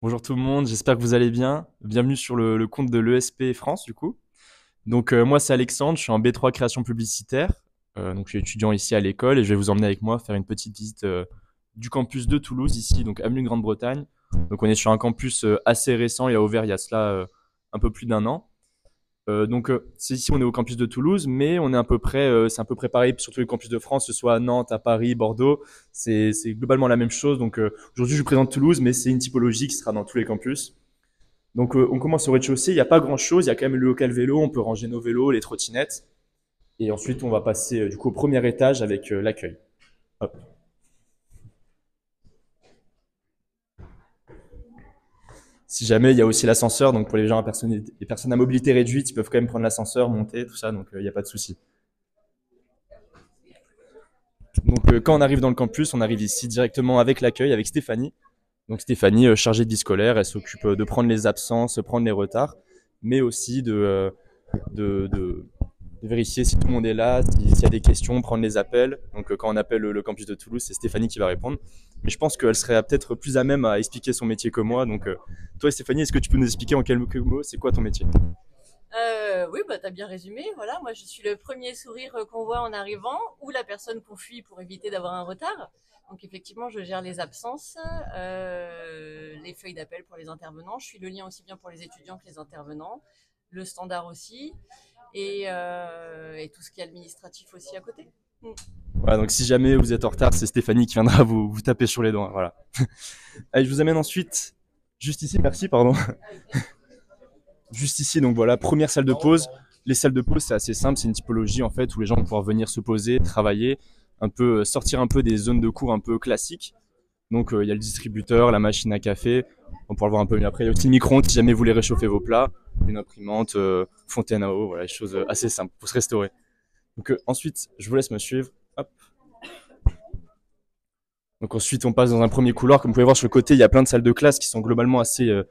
Bonjour tout le monde, j'espère que vous allez bien. Bienvenue sur le compte de l'ESP France du coup. Donc moi c'est Alexandre, je suis en B3 création publicitaire. Donc je suis étudiant ici à l'école et je vais vous emmener avec moi faire une petite visite du campus de Toulouse ici, donc avenue Grande-Bretagne. Donc on est sur un campus assez récent, il a ouvert il y a cela un peu plus d'un an. C'est ici on est au campus de Toulouse, mais on est à peu près, c'est à peu près pareil sur tous les campus de France, que ce soit à Nantes, à Paris, Bordeaux, c'est globalement la même chose. Donc aujourd'hui je vous présente Toulouse, mais c'est une typologie qui sera dans tous les campus. Donc on commence au rez-de-chaussée, il n'y a pas grand-chose, il y a quand même le local vélo, on peut ranger nos vélos, les trottinettes, et ensuite on va passer du coup au premier étage avec l'accueil. Hop. Si jamais il y a aussi l'ascenseur, donc pour les personnes à mobilité réduite, ils peuvent quand même prendre l'ascenseur, monter, tout ça, donc il n'y a pas de souci. Donc quand on arrive dans le campus, on arrive ici directement avec l'accueil, avec Stéphanie. Donc Stéphanie, chargée de vie scolaire, elle s'occupe de prendre les absences, prendre les retards, mais aussi de, de, de vérifier si tout le monde est là, s'il y a des questions, prendre les appels. Donc quand on appelle le campus de Toulouse, c'est Stéphanie qui va répondre. Mais je pense qu'elle serait peut-être plus à même à expliquer son métier que moi. Donc toi Stéphanie, est-ce que tu peux nous expliquer en quelques mots, c'est quoi ton métier? Oui, bah, t'as bien résumé. Voilà, moi, je suis le premier sourire qu'on voit en arrivant ou la personne qu'on fuit pour éviter d'avoir un retard. Donc, effectivement, je gère les absences, les feuilles d'appel pour les intervenants. Je suis le lien aussi bien pour les étudiants que les intervenants, le standard aussi, et tout ce qui est administratif aussi à côté. Mm. Voilà, donc si jamais vous êtes en retard, c'est Stéphanie qui viendra vous taper sur les doigts. Voilà. Allez, je vous amène ensuite juste ici, merci, pardon. Juste ici, donc voilà, première salle de pause. Les salles de pause, c'est assez simple, c'est une typologie en fait où les gens vont pouvoir venir se poser, travailler, un peu sortir un peu des zones de cours un peu classiques. Donc il y a le distributeur, la machine à café, on pourra le voir un peu mieux après. Il y a aussi le micro-ondes si jamais vous voulez réchauffer vos plats, une imprimante, fontaine à eau, voilà, des choses assez simples pour se restaurer. Donc ensuite, je vous laisse me suivre. Hop. Donc ensuite, on passe dans un premier couloir. Comme vous pouvez voir sur le côté, il y a plein de salles de classe qui sont globalement assez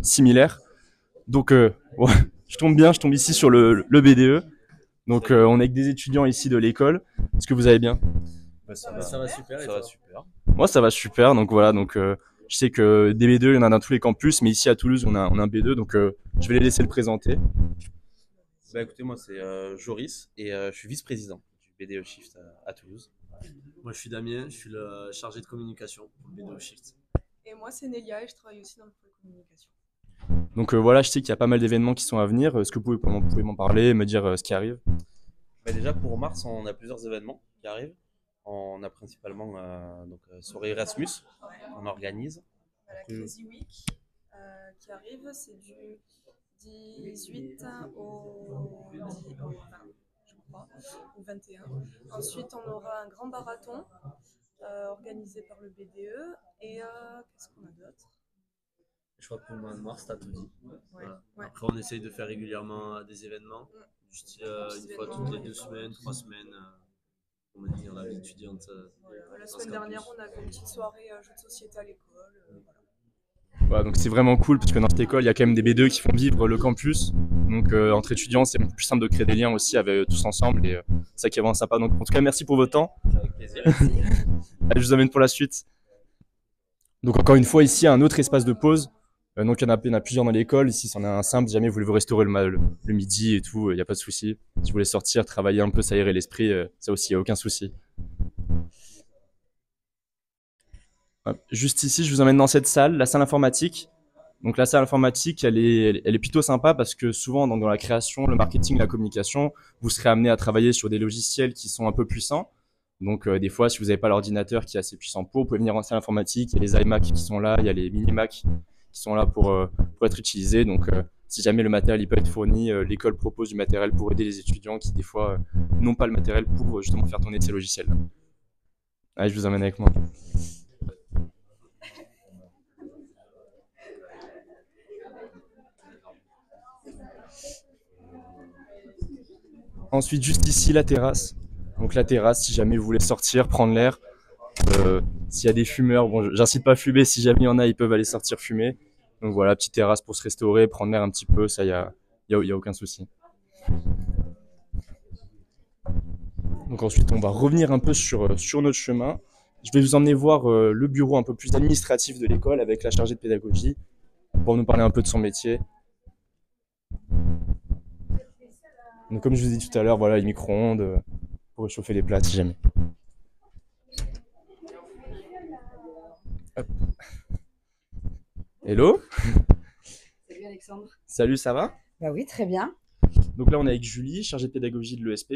similaires. Donc ouais, je tombe bien, je tombe ici sur le BDE. Donc on est avec des étudiants ici de l'école. Est-ce que vous allez bien? Bah, ça va super, ça va super. Moi ça va super. Donc voilà, donc je sais que des B2 il y en a dans tous les campus, mais ici à Toulouse on a un B2, donc je vais les laisser le présenter. Bah écoutez, moi c'est Joris et je suis vice-président du BDE Shift à Toulouse. Moi, je suis Damien, je suis le chargé de communication pour le BDO Shift. Et moi, c'est Nelia et je travaille aussi dans le pôle communication. Donc voilà, je sais qu'il y a pas mal d'événements qui sont à venir. Est-ce que vous pouvez m'en parler, me dire ce qui arrive? Bah, déjà pour mars, on a plusieurs événements qui arrivent. On a principalement soirée Erasmus, on organise. À la Crazy Week qui arrive, c'est du 18 je crois, au 21. Ensuite, on aura un grand marathon organisé par le BDE. Et qu'est-ce qu'on a d'autre? Je crois que pour le mois de mars, t'as tout dit. Ouais, Voilà. ouais. Après, on essaye de faire régulièrement des événements, du style une fois toutes les 2 semaines, 3 semaines, pour maintenir la vie étudiante. Voilà. La dans semaine ce dernière, campus. on avait une petite soirée jeux de société à l'école. Voilà. Voilà, donc c'est vraiment cool parce que dans cette école, il y a quand même des B2 qui font vivre le campus. Donc entre étudiants, c'est plus simple de créer des liens aussi avec tous ensemble et c'est ça qui est vraiment sympa. Donc en tout cas, merci pour votre temps. Avec plaisir. Allez, je vous amène pour la suite. Donc encore une fois, ici, un autre espace de pause. Donc il y en a plusieurs dans l'école. Ici, c'en est un simple. Si jamais vous voulez vous restaurer le midi et tout, il n'y a pas de souci. Si vous voulez sortir, travailler un peu, s'aérer l'esprit, ça aussi, il n'y a aucun souci. Hop. Juste ici, je vous emmène dans cette salle, la salle informatique. Donc la salle informatique, elle est plutôt sympa parce que souvent dans la création, le marketing, la communication, vous serez amené à travailler sur des logiciels qui sont un peu puissants. Donc des fois, si vous n'avez pas l'ordinateur qui est assez puissant vous pouvez venir en salle informatique. Il y a les iMac qui sont là, il y a les mini Mac qui sont là pour être utilisés. Donc si jamais le matériel il peut être fourni, l'école propose du matériel pour aider les étudiants qui des fois n'ont pas le matériel pour justement faire tourner ces logiciels. Allez, je vous emmène avec moi. Ensuite, juste ici, la terrasse. Donc la terrasse, si jamais vous voulez sortir, prendre l'air. S'il y a des fumeurs, bon, j'incite pas à fumer. Si jamais il y en a, ils peuvent aller sortir fumer. Donc voilà, petite terrasse pour se restaurer, prendre l'air un petit peu. Ça, y a aucun souci. Donc ensuite, on va revenir un peu sur notre chemin. je vais vous emmener voir le bureau un peu plus administratif de l'école avec la chargée de pédagogie pour nous parler un peu de son métier. Donc, comme je vous ai dit tout à l'heure, voilà, les micro-ondes pour réchauffer les plats si jamais. Hop. Hello. Salut Alexandre. Salut, ça va? Bah oui, très bien. Donc là, on est avec Julie, chargée de pédagogie de l'ESP.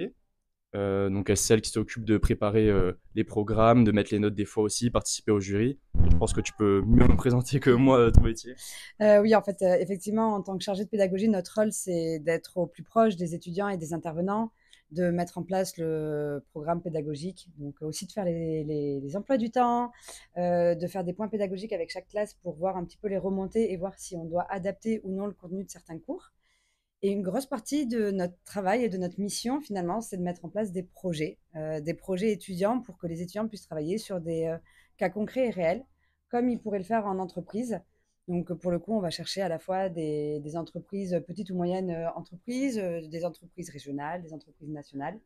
Donc c'est celle qui s'occupe de préparer les programmes, de mettre les notes des fois aussi, participer au jury. Je pense que tu peux mieux me présenter que moi ton métier. Oui, en fait, effectivement, en tant que chargée de pédagogie, notre rôle, c'est d'être au plus proche des étudiants et des intervenants, de mettre en place le programme pédagogique, donc aussi de faire les emplois du temps, de faire des points pédagogiques avec chaque classe pour voir un petit peu les remontées et voir si on doit adapter ou non le contenu de certains cours. Et une grosse partie de notre travail et de notre mission, finalement, c'est de mettre en place des projets étudiants pour que les étudiants puissent travailler sur des cas concrets et réels, comme ils pourraient le faire en entreprise. Donc, pour le coup, on va chercher à la fois des entreprises, petites ou moyennes entreprises, des entreprises régionales, des entreprises nationales.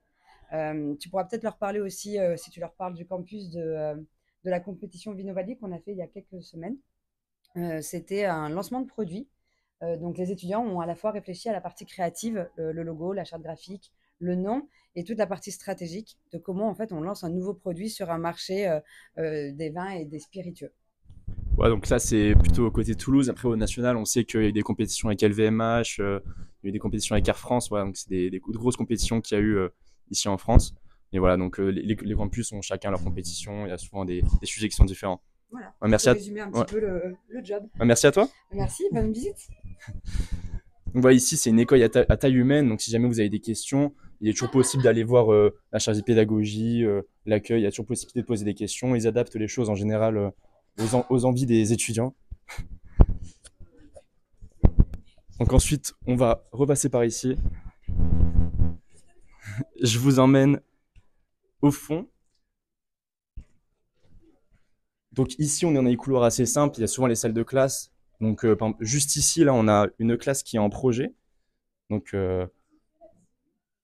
Tu pourras peut-être leur parler aussi, si tu leur parles du campus de la compétition Vinovali qu'on a fait il y a quelques semaines. C'était un lancement de produit. Donc, les étudiants ont à la fois réfléchi à la partie créative, le logo, la charte graphique, le nom et toute la partie stratégique de comment en fait on lance un nouveau produit sur un marché des vins et des spiritueux. Ouais, donc ça c'est plutôt côté Toulouse. Après au national, on sait qu'il y a eu des compétitions avec LVMH, il y a eu des compétitions avec Air France. Ouais, donc c'est des grosses compétitions qu'il y a eu ici en France. Et voilà, donc les campus ont chacun leur compétition. Il y a souvent des sujets qui sont différents. Voilà, ouais, merci pour à résumer un petit peu le job. Ouais, merci à toi. Merci, bonne visite. Donc voilà, ici c'est une école à taille humaine, donc si jamais vous avez des questions, il est toujours possible d'aller voir la chargée de pédagogie, l'accueil, il y a toujours possibilité de poser des questions. Ils adaptent les choses en général aux envies des étudiants. Donc ensuite, on va repasser par ici. Je vous emmène au fond. Donc ici, on est dans des couloirs assez simples, il y a souvent les salles de classe. Donc par exemple, juste ici, là, on a une classe qui est en projet. Donc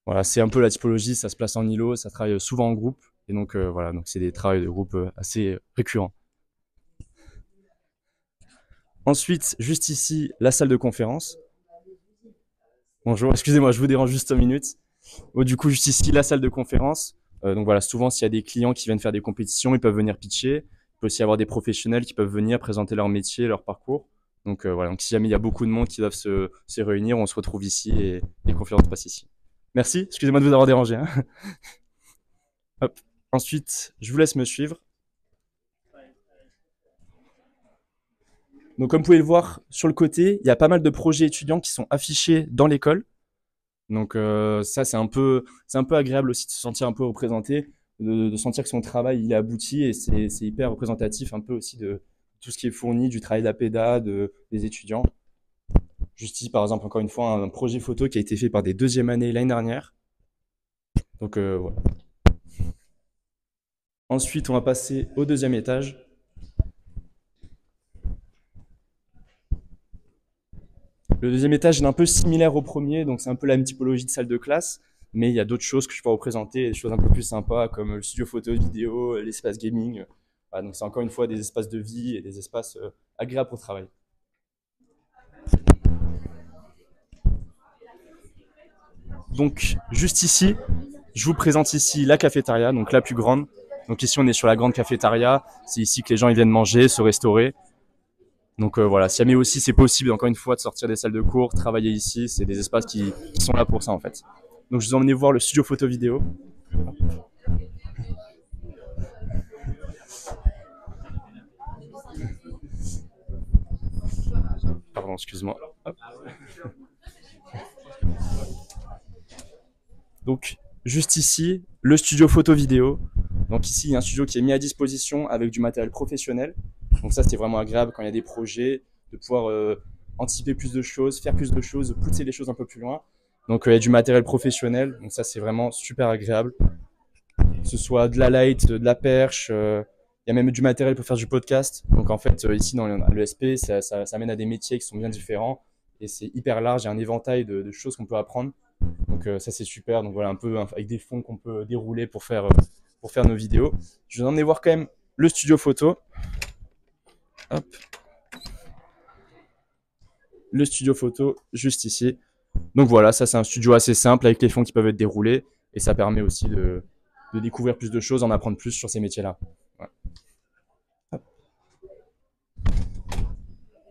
voilà, c'est un peu la typologie, ça se place en îlot, ça travaille souvent en groupe. Et donc voilà, donc c'est des travaux de groupe assez récurrents. Ensuite, juste ici, la salle de conférence. Bonjour, excusez-moi, je vous dérange juste 1 minute. Du coup, juste ici, la salle de conférence. Donc voilà, souvent, s'il y a des clients qui viennent faire des compétitions, ils peuvent venir pitcher. Il peut aussi y avoir des professionnels qui peuvent venir présenter leur métier, leur parcours. Donc voilà, donc si jamais il y a beaucoup de monde qui doivent se réunir, on se retrouve ici et les conférences passent ici. Merci, excusez-moi de vous avoir dérangé. Hein. Hop. Ensuite, je vous laisse me suivre. Donc comme vous pouvez le voir sur le côté, il y a pas mal de projets étudiants qui sont affichés dans l'école. Donc ça c'est un peu agréable aussi de se sentir un peu représenté, de sentir que son travail il est abouti et c'est hyper représentatif un peu aussi de tout ce qui est fourni, du travail de la péda, des étudiants. Juste ici par exemple encore une fois un projet photo qui a été fait par des 2e années l'année dernière. Donc voilà. Ensuite on va passer au 2e étage. Le 2e étage est un peu similaire au premier, donc c'est un peu la même typologie de salle de classe, mais il y a d'autres choses que je peux représenter, des choses un peu plus sympas comme le studio photo vidéo, l'espace gaming. Voilà, donc c'est encore une fois des espaces de vie et des espaces agréables pour travailler. Donc juste ici, je vous présente ici la cafétéria, donc la plus grande. Donc ici on est sur la grande cafétéria, c'est ici que les gens ils viennent manger, se restaurer. Donc voilà, si jamais aussi c'est possible encore une fois de sortir des salles de cours, travailler ici, c'est des espaces qui sont là pour ça en fait. Donc je vous emmène voir le studio photo vidéo. Pardon, excuse-moi. Donc juste ici, le studio photo vidéo. Donc ici, il y a un studio qui est mis à disposition avec du matériel professionnel. Donc ça, c'est vraiment agréable quand il y a des projets, de pouvoir anticiper plus de choses, faire plus de choses, pousser les choses un peu plus loin. Donc il y a du matériel professionnel, donc ça c'est vraiment super agréable. Que ce soit de la light, de la perche, il y a même du matériel pour faire du podcast. Donc en fait, ici dans l'ESP, ça mène à des métiers qui sont bien différents. Et c'est hyper large, il y a un éventail de choses qu'on peut apprendre. Donc ça c'est super, donc voilà un peu avec des fonds qu'on peut dérouler pour faire nos vidéos. Je vais en emmener voir quand même le studio photo. Hop. Le studio photo juste ici. Donc voilà, ça c'est un studio assez simple avec les fonds qui peuvent être déroulés et ça permet aussi de découvrir plus de choses, d'en apprendre plus sur ces métiers-là. Ouais.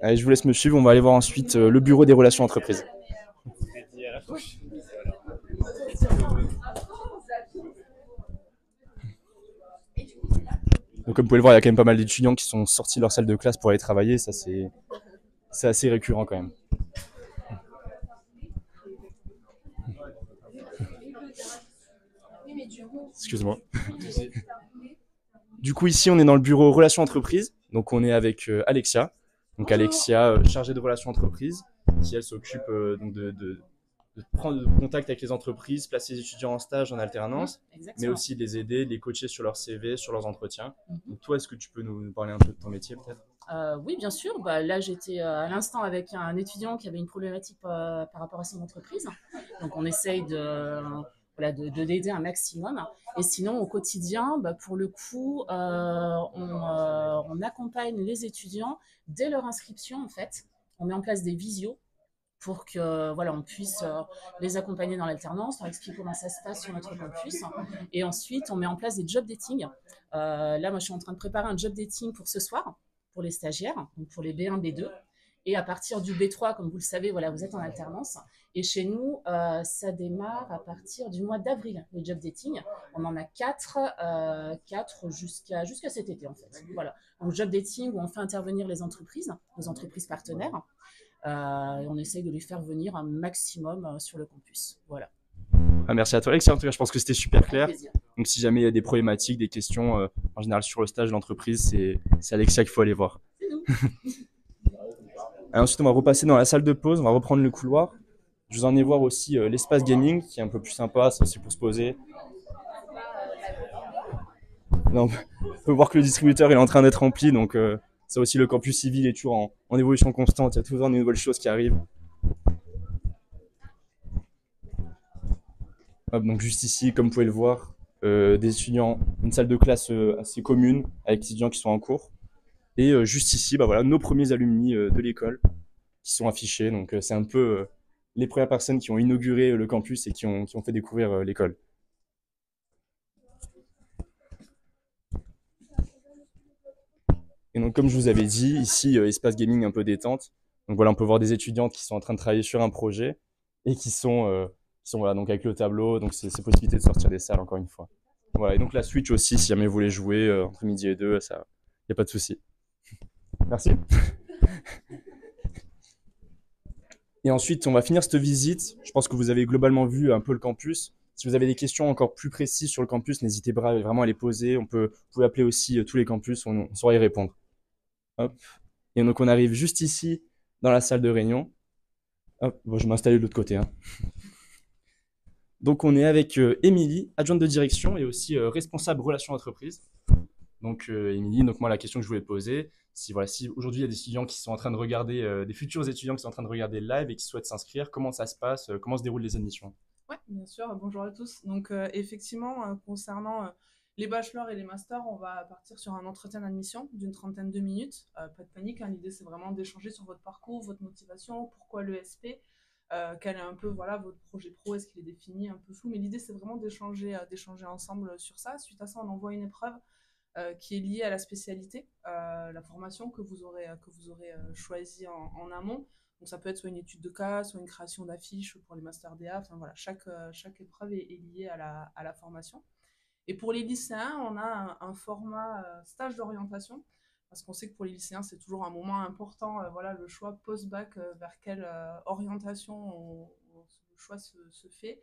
Allez, je vous laisse me suivre, on va aller voir ensuite le bureau des relations entreprises. Donc comme vous pouvez le voir, il y a quand même pas mal d'étudiants qui sont sortis de leur salle de classe pour aller travailler, ça c'est assez récurrent quand même. Excuse-moi. Du coup, ici, on est dans le bureau relations entreprises. Donc, on est avec Alexia. Donc, Alexia, chargée de relations entreprises, qui, elle, s'occupe donc de prendre contact avec les entreprises, placer les étudiants en stage, en alternance, mais aussi de les aider, de les coacher sur leur CV, sur leurs entretiens. Donc, toi, est-ce que tu peux nous parler un peu de ton métier, peut-être ? Oui, bien sûr. Là, j'étais à l'instant avec un étudiant qui avait une problématique par rapport à son entreprise. Donc, on essaye de l'aider un maximum. Et sinon, au quotidien, pour le coup, on accompagne les étudiants dès leur inscription, en fait. On met en place des visios pour que on puisse les accompagner dans l'alternance, leur expliquer comment ça se passe sur notre campus. Et ensuite, on met en place des job dating. Là, moi, je suis en train de préparer un job dating pour ce soir, pour les stagiaires, donc pour les B1, B2. Et à partir du B3, comme vous le savez, vous êtes en alternance. Et chez nous, ça démarre à partir du mois d'avril, les job dating. On en a 4 jusqu'à cet été, en fait. Voilà. Donc, job dating où on fait intervenir les entreprises partenaires. Et on essaye de les faire venir un maximum sur le campus. Voilà. Merci à toi, Alexia. En tout cas, je pense que c'était super clair. Donc, si jamais il y a des problématiques, des questions, en général sur le stage de l'entreprise, c'est Alexia qu'il faut aller voir. C'est nous. Et ensuite, on va repasser dans la salle de pause, on va reprendre le couloir. Je vous en ai voir aussi l'espace gaming, qui est un peu plus sympa, c'est aussi pour se poser. On peut voir que le distributeur est en train d'être rempli, donc ça aussi, le campus civil est toujours en évolution constante, il y a toujours de nouvelles choses qui arrivent. Hop, donc juste ici, comme vous pouvez le voir, des étudiants, une salle de classe assez commune, avec des étudiants qui sont en cours. Et juste ici, nos premiers alumni de l'école qui sont affichés. Donc c'est un peu les premières personnes qui ont inauguré le campus et qui ont fait découvrir l'école. Et donc comme je vous avais dit, ici, espace gaming un peu détente. Donc voilà, on peut voir des étudiantes qui sont en train de travailler sur un projet et qui sont donc avec le tableau. Donc c'est possibilité de sortir des salles encore une fois. Voilà, et donc la Switch aussi, si jamais vous voulez jouer entre midi et 2, ça, il n'y a pas de souci. Merci. Et ensuite, on va finir cette visite. Je pense que vous avez globalement vu un peu le campus. Si vous avez des questions encore plus précises sur le campus, n'hésitez pas vraiment à les poser. Vous pouvez appeler aussi tous les campus, on saura y répondre. Hop. Et donc, on arrive juste ici, dans la salle de réunion. Hop, bon, je vais m'installer de l'autre côté. Donc, on est avec Émilie, adjointe de direction et aussi responsable relations entreprises. Donc, Émilie, moi, la question que je voulais te poser, si aujourd'hui il y a des étudiants qui sont en train de regarder, des futurs étudiants qui sont en train de regarder le live et qui souhaitent s'inscrire, comment ça se passe, comment se déroulent les admissions? Oui, bien sûr. Bonjour à tous. Donc, effectivement, concernant les bachelors et les masters, on va partir sur un entretien d'admission d'une 30aine de minutes. Pas de panique, l'idée c'est vraiment d'échanger sur votre parcours, votre motivation, pourquoi l'ESP, quel est un peu votre projet pro, est-ce qu'il est défini, un peu flou, mais l'idée c'est vraiment d'échanger ensemble sur ça. Suite à ça, on envoie une épreuve qui est liée à la spécialité, la formation que vous aurez choisie en amont. Donc ça peut être soit une étude de cas, soit une création d'affiches pour les masters DA. Enfin voilà, chaque épreuve est liée à la formation. Et pour les lycéens, on a un format stage d'orientation, parce qu'on sait que pour les lycéens, c'est toujours un moment important, le choix post-bac, vers quelle orientation le choix se fait.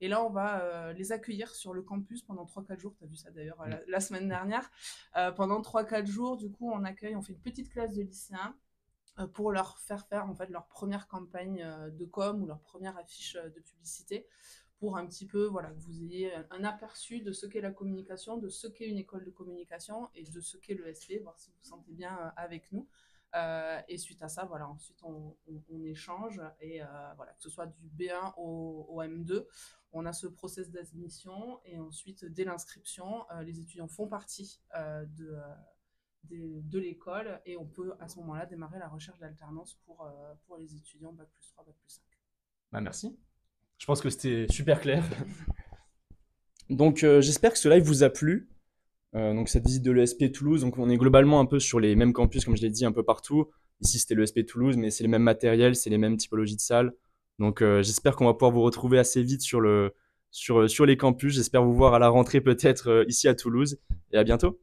Et là, on va les accueillir sur le campus pendant 3-4 jours. Tu as vu ça d'ailleurs la semaine dernière. Pendant 3-4 jours, du coup, on fait une petite classe de lycéens pour leur faire en fait leur première campagne de com ou leur première affiche de publicité, pour un petit peu que vous ayez un aperçu de ce qu'est la communication, de ce qu'est une école de communication et de ce qu'est l'ESP, voir si vous vous sentez bien avec nous. Et suite à ça, voilà, ensuite on échange et voilà, que ce soit du B1 au M2, on a ce process d'admission et ensuite dès l'inscription, les étudiants font partie de l'école et on peut à ce moment-là démarrer la recherche d'alternance pour les étudiants Bac+3, Bac+5. Bah, merci. Je pense que c'était super clair. Donc j'espère que ce live vous a plu. Donc cette visite de l'ESP Toulouse, donc on est globalement un peu sur les mêmes campus, comme je l'ai dit, un peu partout. Ici c'était l'ESP Toulouse, mais c'est les mêmes matériels, c'est les mêmes typologies de salles. Donc j'espère qu'on va pouvoir vous retrouver assez vite sur les campus. J'espère vous voir à la rentrée peut-être ici à Toulouse. Et à bientôt.